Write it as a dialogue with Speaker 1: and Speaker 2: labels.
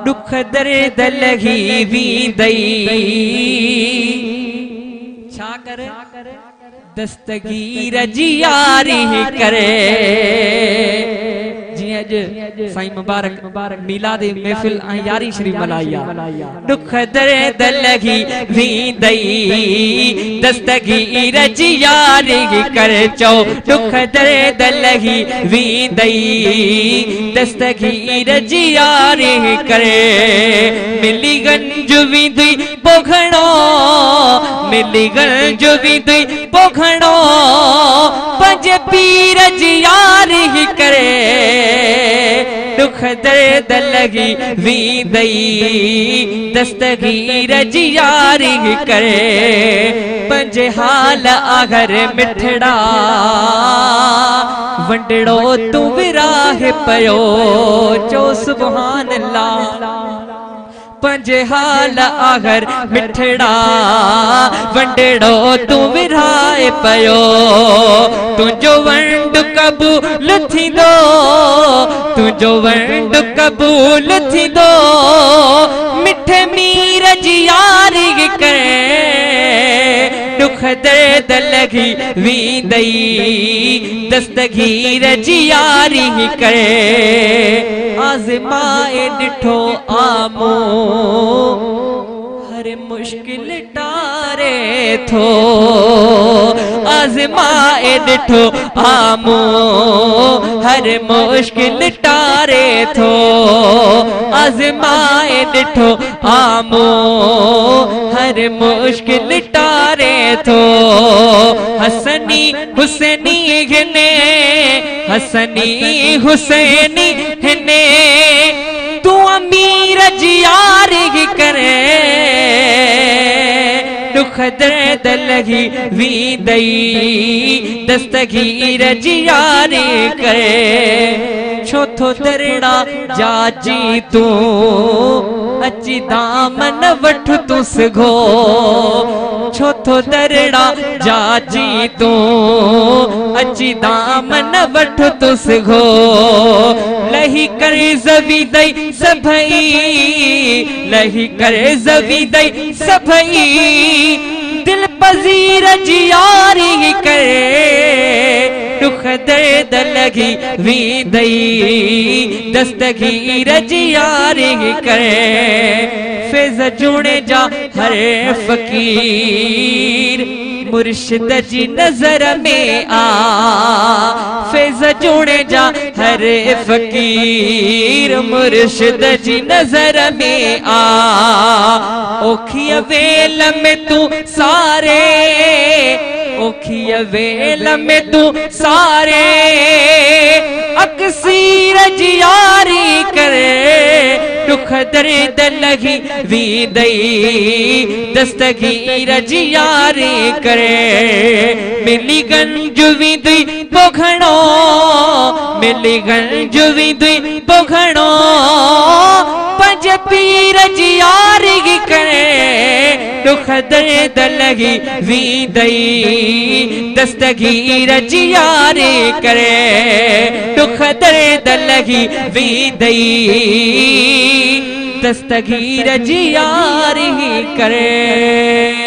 Speaker 1: दुख दर्द लगी वींदई छा करे दस्तगीर जी यारी करे जी अज साईं मुबारक मिलाद महफिल यारी शरीफ मलाया दुख दर्द लगी वींदई दस्तगीर जी यारी कर चो दुख दर्द लगी वींदई दस्तगीर जी यारी करे मिली गंज वींदी पोखणो मिली गंज वींदी पोखणो पंज पीर जी यारी करे दुख दर्द लगी वींदई दस्तगीर जी यारी करे पंज हाल आगर मिठड़ा वंडड़ो तू विराह पयो चो सुभान अल्लाह पंज हाल आगर मिठड़ा वंडड़ो तू विराए पयो तुझो वंड कबूल थी दो तुझो वंड कबूल थी दो मिठे मीर जी यारी करे दुख दर्द लगी वींदई दस्तगीर जी यारी करे आज़माए डिठो आमो हर मुश्किल टारे थो आज़माए डिठो आमो हर मुश्किल टारे थो आज़माए डिठो आमो हर मुश्किल टारे थो हसनी हुसैनी घने हसनी हुसैनी हने तू अमीर जी यारी करे दुख दर्द लगी वींदई दस्तगीर जी यारी करे छोथो दरड़ा जाजी तू अची दामन वठ तू सघो छोथो दरड़ा जाजी तू अची दामन वठ तू सघो लही करे ज़वीदई सभई लही करे ज़वीदई सभई दिल पजीर जी यारी करे दुख दर्द लगी वींदई दस्तगीर जी यारी करे फैज़ जुणे जा हर फकीर मुर्शिद जी नजर में आ फैज़ जुणे जा हर फकीर मुर्शिद जी नजर में आ ओखिया वेल में तू सारे ओखिया वेल में तू सारे अक्सीर जी यारी करे दुख दर्द लगी वींदई दस्तगीर जी यारी करे मिली गंज वींदी पोखणो मिली गंज वींदी पोखणो पंज पीर जी यारी करे दुख दर्द लगी वींदई दस्तगीर जी यारी करे दुख दर्द लगी वींदई दस्तगीर जी यारी करे।